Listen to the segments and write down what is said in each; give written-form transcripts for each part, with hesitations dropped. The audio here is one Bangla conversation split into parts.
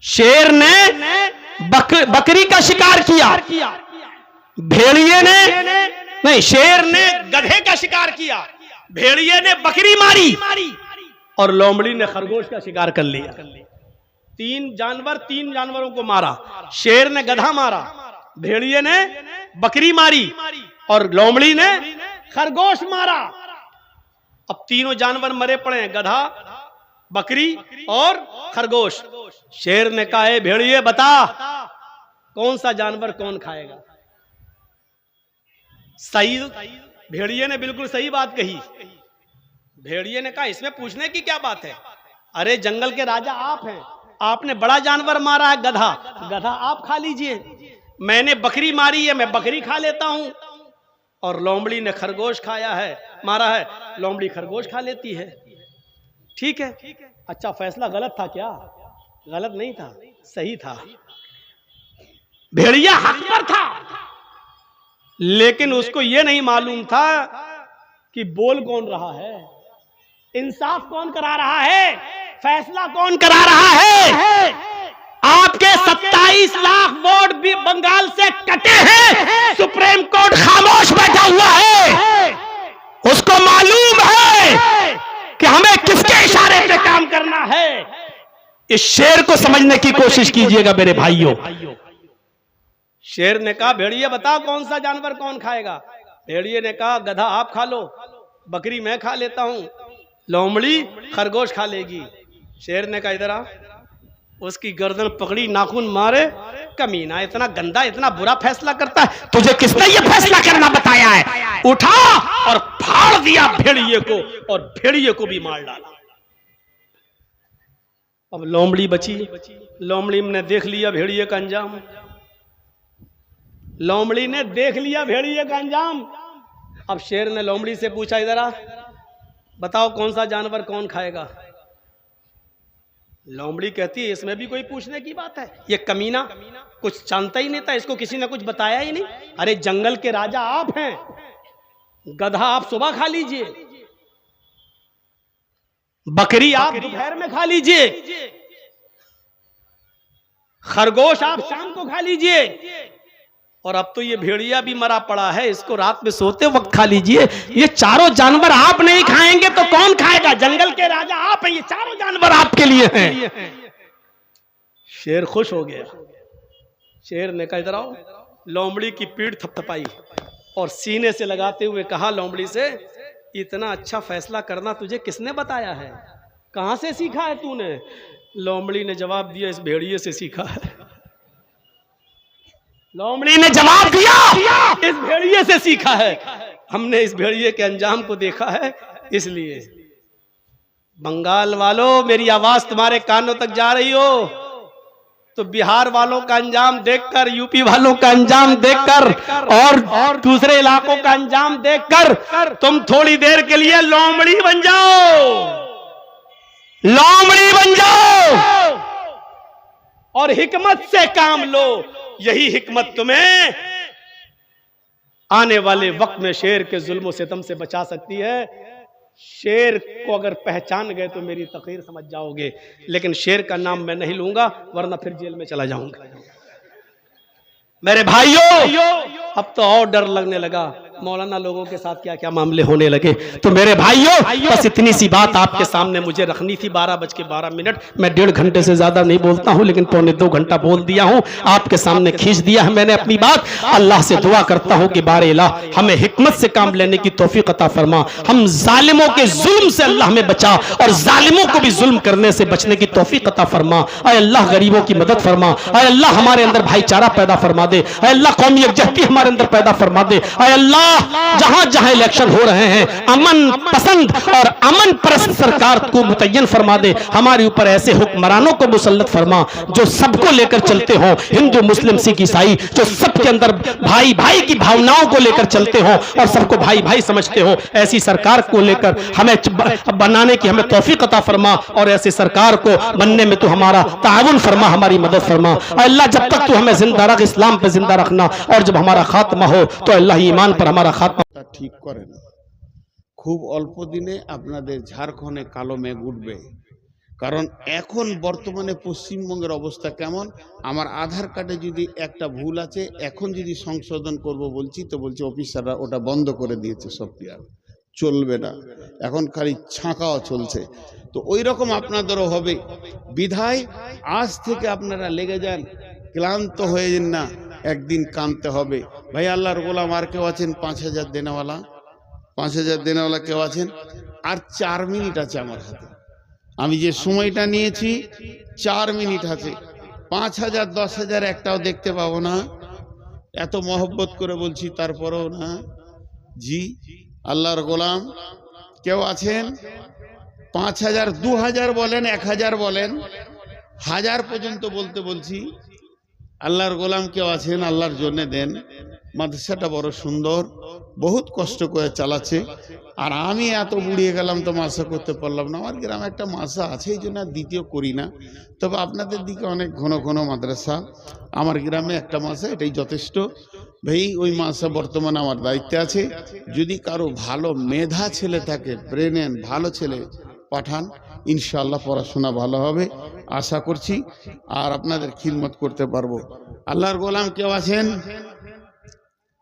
शेर ने बकरी का शिकार किया, भेड़िए ने नहीं, शेर ने गधे का शिकार किया, भेड़िए ने बकरी मारी और लोमड़ी ने खरगोश का शिकार कर लिया। तीन जानवरों को मारा। शेर ने गधा मारा, भेड़िए ने बकरी मारी और लोमड़ी ने खरगोश मारा। अब तीनों जानवर मरे पड़े हैं, गधा, बकरी और खरगोश। शेर ने कहा, है भेड़िए बता कौन सा जानवर कौन खाएगा। सही, भेड़िए ने बिल्कुल सही बात कही। भेड़िए ने कहा, इसमें पूछने की क्या बात है, अरे जंगल के राजा आप हैं, आपने बड़ा जानवर मारा है गधा, गधा आप खा लीजिए, मैंने बकरी मारी है, मैं बकरी खा लेता हूं, और लोमड़ी ने खरगोश खाया है, मारा है, लोमड़ी खरगोश खा लेती है। ठीक है, अच्छा फैसला गलत था क्या? गलत नहीं था, सही था। भेड़िया हक पर था, लेकिन उसको यह नहीं मालूम था कि बोल कौन रहा है, इंसाफ कौन करा रहा है, फैसला कौन करा रहा है। आपके 27 लाख वोट भी बंगाल से कटे हैं, सुप्रीम कोर्ट खामोश बैठा हुआ है। उसको मालूम है कि हमें किसके इशारे पे काम करना है। इस शेर को समझने की कोशिश कीजिएगा मेरे भाइयों। शेर ने कहा, भेड़िए बताओ कौन सा जानवर कौन खाएगा। भेड़िए ने कहा, गधा आप खा लो, बकरी मैं खा लेता हूं, लोमड़ी खरगोश खा लेगी। शेर ने कहा, इधर आ। उसकी गर्दन पकड़ी, नाखून मारे, कमीना इतना गंदा, इतना बुरा फैसला करता है, तुझे किसने ये फैसला करना बताया है। उठा और फाड़ दिया भेड़िए को, और भेड़िए को भी मार डाला। अब लोमड़ी बची। लोमड़ी ने देख लिया भेड़िए का अंजाम, लोमड़ी ने देख लिया भेड़िए का अंजाम। अब शेर ने लोमड़ी से पूछा, इधर आ, बताओ कौन सा जानवर कौन खाएगा। लोमड़ी कहती है, इसमें भी कोई पूछने की बात है, ये कमीना कुछ जानता ही नहीं था, इसको किसी ने कुछ बताया ही नहीं। अरे जंगल के राजा आप हैं, गधा आप सुबह खा लीजिए, बकरी आप दोपहर में खा लीजिए, खरगोश आप शाम को खा लीजिए, और अब तो ये भेड़िया भी मरा पड़ा है, इसको रात में सोते वक्त खा लीजिए। ये चारों जानवर आप नहीं खाएंगे तो कौन खाएगा? जंगल के राजा आप हैं, ये चारों जानवर आपके लिए हैं। शेर खुश हो गया। शेर ने कहा, इधर आओ। लोमड़ी की पीठ थपथपाई और सीने से लगाते हुए कहा लोमड़ी से, इतना अच्छा फैसला करना तुझे किसने बताया है, कहां से सीखा है तूने? लोमड़ी ने जवाब दिया, इस भेड़िए से सीखा है। लोमड़ी ने जवाब दिया, इस भेड़िए से सीखा है, हमने इस भेड़िए के अंजाम को देखा है, इसलिए। बंगाल वालों, मेरी आवाज तुम्हारे कानों तक जा रही हो तो बिहार वालों का अंजाम देखकर, यूपी वालों का अंजाम देखकर, और दूसरे इलाकों का अंजाम देखकर तुम थोड़ी देर के लिए लोमड़ी बन जाओ, लोमड़ी बन जाओ और हिकमत से काम लो। यही हिकमत तुम्हें आने वाले वक्त में शेर के जुल्म सितम से बचा सकती है। शेर को अगर पहचान गए तो मेरी तकरीर समझ जाओगे, लेकिन शेर का नाम मैं नहीं लूंगा, वरना फिर जेल में चला जाऊंगा। मेरे भाइयों, अब तो और डर लगने लगा, मौलाना लोगों के साथ क्या क्या मामले होने लगे। तो मेरे भाइयों, बस इतनी सी बात आपके सामने मुझे रखनी थी। 12:12। मैं 1.5 घंटे से ज्यादा नहीं बोलता हूं, लेकिन 1.25 घंटा बोल दिया हूं, आपके सामने खींच दिया है मैंने अपनी बात। अल्लाह से दुआ करता हूं कि बारे इलाह हमें हिकमत से काम लेने की तौफीक अता फरमा, हम जालिमों के जुल्म से अल्लाह हमें बचा, और जालिमों को भी जुल्म करने से बचने की तौफीक अता फरमा। ऐ अल्लाह गरीबों की मदद फरमा, ऐ अल्लाह हमारे अंदर भाईचारा पैदा फरमा दे, ऐ अल्लाह कौमी यकजहती हमारे अंदर पैदा फरमा दे। ऐ अल्लाह जहां जहां इलेक्शन हो रहे हैं, अमन पसंद और अमन परस्त सरकार को मुतय्यन फरमा दे। हमारे ऊपर ऐसे हुक्मरानों को मुसल्लत फरमा जो सबको लेकर चलते हो, हिंदू मुस्लिम सिख ईसाई, जो सबके अंदर भाई भाई की भावनाओं को लेकर चलते हो और सबको भाई भाई समझते हो। ऐसी सरकार को लेकर हमें बनाने की हमें तौफीक अता फरमा, और ऐसी सरकार को बनने में तू हमारा ताउन फरमा, हमारी मदद फरमा। अल्लाह जब तक तू हमें जिंदा रख, इस्लाम पे जिंदा रखना, और जब हमारा खात्मा हो तो अल्लाह ईमान पर हमारा खात्मा ঠিক করে না। খুব অল্প দিনে আপনাদের ঝাড়খণ্ডে কালো মেঘ উঠবে। কারণ এখন বর্তমানে পশ্চিমবঙ্গের অবস্থা কেমন, আমার আধার কার্ডে যদি একটা ভুল আছে, এখন যদি সংশোধন করব বলছি তো বলছে অফিসাররা ওটা বন্ধ করে দিয়েছে, সফটওয়্যার চলবে না, এখন খালি ছাঁকাও চলছে। তো ওই রকম আপনাদেরও হবে। বিধায় আজ থেকে আপনারা লেগে যান, ক্লান্ত হয়ে যান না, একদিন কাঁদতে হবে। ভাই আল্লাহর গোলাম আর কেউ আছেন 5,000 দেনেওয়ালা? 5,000 দেনেওয়ালা কেউ আছেন? আর 4 মিনিট আছে আমার হাতে, আমি যে সময়টা নিয়েছি 4 মিনিট আছে। 5,000 10,000 একটাও দেখতে পাবো না, এত মহব্বত করে বলছি তারপরেও না। জি আল্লাহর গোলাম কেউ আছেন? 5,000 2,000 বলেন, 1,000 বলেন, 1000 পর্যন্ত বলতে বলছি। আল্লাহর গোলাম কেউ আছেন? আল্লাহর জন্য দেন। মাদ্রাসাটা বড় সুন্দর, বহুত কষ্ট করে চালাচ্ছে। আর আমি এত বুড়িয়ে গেলাম তো মাসা করতে পারলাম না। আমার গ্রামে একটা মাসা আছে, এই জন্য দ্বিতীয় করি না। তবে আপনাদের দিকে অনেক ঘন ঘন মাদ্রাসা, আমার গ্রামে একটা মাসা, এটাই যথেষ্ট। ভাই ওই মাসা বর্তমানে আমার দায়িত্বে আছে। যদি কারো ভালো মেধা ছেলে থাকে, ব্রেনেন ভালো ছেলে পাঠান, ইনশাআল্লাহ পড়াশোনা ভালো হবে আশা করছি, আর আপনাদের খিদমত করতে পারবো। আল্লাহর গোলাম কেউ আছেন?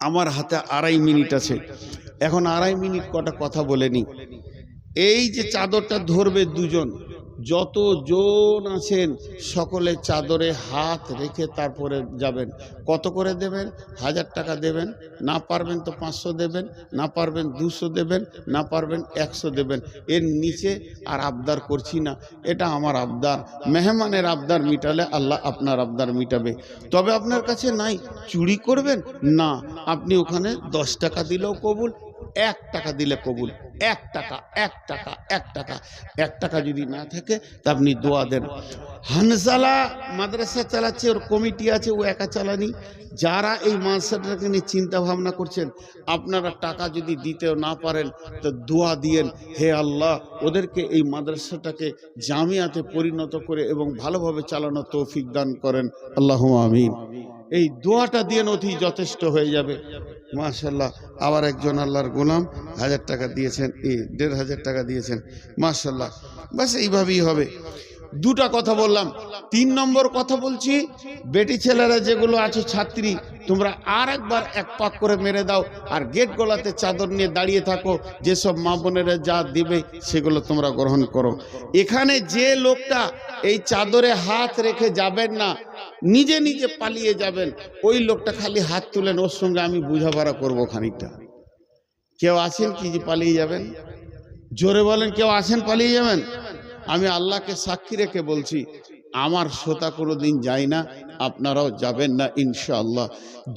আমার হাতে 2.5 মিনিট আছে, এখন 2.5 মিনিট কটা কথা বলে নি। এই যে চাদরটা ধরবে দুজন, যতজন আছেন সকলে চাদরে হাত রেখে তারপরে যাবেন। কত করে দেবেন? 1000 টাকা দেবেন, না পারবেন তো 500 দেবেন, না পারবেন 200 দেবেন, না পারবেন 100 দেবেন। এর নিচে আর আবদার করছি না, এটা আমার আবদার। মেহমানের আবদার মিটালে আল্লাহ আপনার আবদার মিটাবে। তবে আপনার কাছে নাই, চুরি করবেন না, আপনি ওখানে 10 টাকা দিলেও কবুল, 1 টাকা দিলে কবুল। 1 টাকা 1 টাকা 1 টাকা 1 টাকা যদি না থাকে তা আপনি দোয়া দেন। হানজালা মাদ্রাসা চালাচ্ছে, ওর কমিটি আছে, ও একা চালানি। যারা এই মাদ্রাসাটাকে নিয়ে চিন্তা ভাবনা করছেন, আপনারা টাকা যদি দিতেও না পারেন তো দোয়া দিয়েন, হে আল্লাহ ওদেরকে এই মাদ্রাসাটাকে জামিয়াতে পরিণত করে এবং ভালোভাবে চালানোর তৌফিক দান করেন, আল্লাহুম্মা আমিন। এই দোয়াটা দিয়ে অতি যথেষ্ট হয়ে যাবে। মাশাআল্লাহ, আবার একজন আল্লাহর গোলাম 1000 টাকা দিয়েছেন, 1,500 টাকা দিয়েছেন, মাশাআল্লাহ। বাস এইভাবেই হবে। দুটা কথা বললাম, 3 নম্বর কথা বলছি, বেটি ছেলেরা যেগুলো আছো ছাত্রী, তোমরা আর একবার 1 পাক করে মেরে দাও, আর গেট গলাতে চাদর নিয়ে দাঁড়িয়ে থাকো, যেসব মা বোনেরা যা দিবে সেগুলো তোমরা গ্রহণ করো। এখানে যে লোকটা এই চাদরে হাত রেখে যাবেন না, নিজে নিজে পালিয়ে যাবেন, ওই লোকটা খালি হাত তুলেন, ওর সঙ্গে আমি বুঝাপড়া করবো খানিকটা। কেউ আছেন কি যে পালিয়ে যাবেন? জোরে বলেন, কেউ আছেন পালিয়ে যাবেন? আমি আল্লাহকে সাক্ষী রেখে বলছি, আমার শ্রোতা কোনোদিন যায় না, আপনারাও যাবেন না ইনশাআল্লাহ।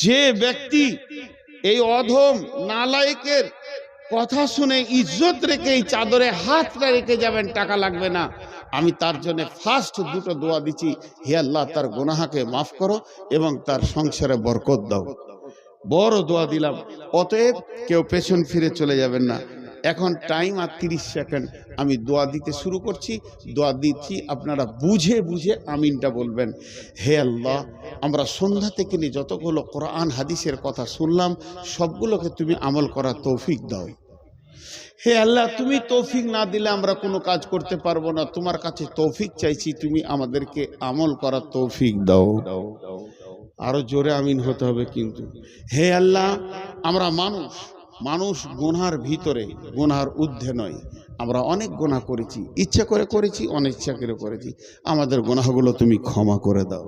যে ব্যক্তি এই অধম নালায়েকের কথা শুনে ইজ্জত রেখে এই চাদরে হাতটা রেখে যাবেন, টাকা লাগবে না, আমি তার জন্য ফার্স্ট দুটো দোয়া দিচ্ছি, হে আল্লাহ তার গুনাহকে মাফ করো এবং তার সংসারে বরকত দাও। বড় দোয়া দিলাম। অতএব কেউ পেছন ফিরে চলে যাবেন না। এখন টাইম আর 30 সেকেন্ড, আমি দোয়া দিতে শুরু করছি। দোয়া দিচ্ছি, আপনারা বুঝে বুঝে আমিনটা বলবেন। হে আল্লাহ, আমরা সন্ধ্যা থেকে নিয়ে যতগুলো কোরআন হাদিসের কথা শুনলাম সবগুলোকে তুমি আমল করার তৌফিক দাও। হে আল্লাহ, তুমি তৌফিক না দিলে আমরা কোনো কাজ করতে পারবো না। তোমার কাছে তৌফিক চাইছি, তুমি আমাদেরকে আমল করার তৌফিক দাও। আরো জোরে আমিন হতে হবে কিন্তু। হে আল্লাহ, আমরা মানুষ গুনার ভিতরে, গুনার ঊর্ধ্বে নয়। আমরা অনেক গুনাহ করেছি, ইচ্ছা করে করেছি, অনিচ্ছা করে করেছি। আমাদের গুনাহগুলো তুমি ক্ষমা করে দাও।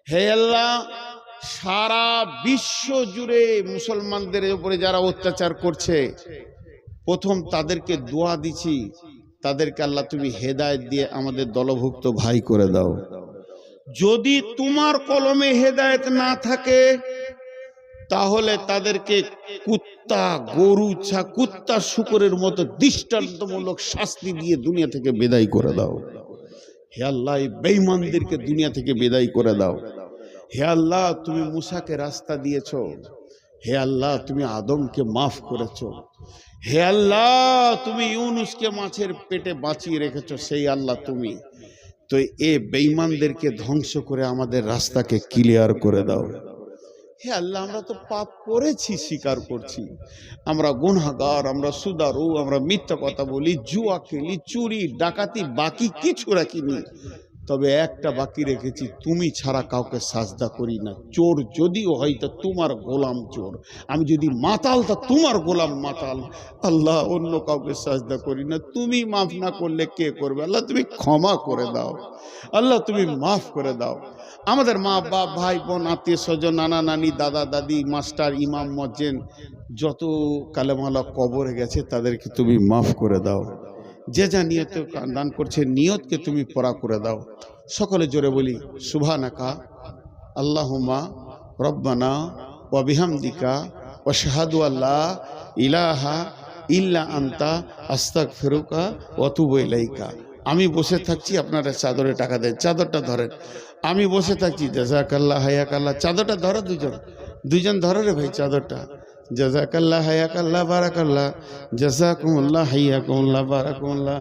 হে আল্লাহ, সারা বিশ্ব জুড়ে মুসলমানদের উপরে যারা অত্যাচার করছে, প্রথম তাদেরকে দোয়া দিছি, তাদেরকে আল্লাহ তুমি হেদায়েত দিয়ে আমাদের দলভুক্ত ভাই করে দাও। যদি তোমার কলমে হেদায়েত না থাকে তাহলে তাদেরকে কুত্তা গরু কুত্তা শুকরের মতো দৃষ্টান্তমূলক শাস্তি দিয়ে দুনিয়া থেকে বিদায় করে দাও। হে আল্লাহ, এই বেঈমানদেরকে দুনিয়া থেকে বিদায় করে দাও। হে আল্লাহ, তুমি মুসাকে রাস্তা দিয়েছো। হে আল্লাহ, তুমি আদমকে মাফ করেছো। হে আল্লাহ, তুমি ইউনুসকে মাছের পেটে বাঁচিয়ে রেখেছো। সেই আল্লাহ তুমি তো, এ বেঈমানদেরকে ধ্বংস করে আমাদের রাস্তাকে ক্লিয়ার করে দাও। হে আল্লাহ, আমরা তো পাপ করেছি, স্বীকার করছি, আমরা গুনাহগার, আমরা সুদারু, আমরা মিথ্যা কথা বলি, জুয়া খেলি, চুরি ডাকাতি, বাকি কিছু রাখিনি, তবে একটা বাকি রেখেছি, তুমি ছাড়া কাউকে সাজদা করি না। চোর যদিও হয় তা তোমার গোলাম চোর, আমি যদি মাতাল তা তোমার গোলাম মাতাল। আল্লাহ, অন্য কাউকে সাজদা করি না, তুমি মাফ না করলে কে করবে? আল্লাহ তুমি ক্ষমা করে দাও, আল্লাহ তুমি মাফ করে দাও। আমাদের মা বাপ, ভাই বোন, আত্মীয় স্বজন, নানা নানি, দাদা দাদি, মাস্টার, ইমাম, মজ্জেন, যত কালেমালা কবরে গেছে তাদেরকে তুমি মাফ করে দাও। যে যা নিয়ত দান করছে নিয়তকে তুমি পুরা করে দাও। সকলে জোরে বলি সুবহানাকা আল্লাহুম্মা রব্বানা ওয়া বিহামদিকা ওয়া আশহাদু আল্লা ইলাহা ইল্লা আনতা আস্তাগফিরুকা ওয়া আতুবু ইলাইকা। আমি বসে থাকছি, আপনারা চাদরে টাকা দেন, চাদরটা ধরেন। আমি বসে থাকছি, জাযাকাল্লাহ হায়াকাল্লাহ, চাদরটা ধরো, দুইজন ধরো রে ভাই চাদরটা। জাযাকাল্লাহ হায়াকাল্লাহ বারাকাল্লাহ, জাযাকুমুল্লাহ হাইয়াকুমুল্লাহ বারাকাল্লাহ।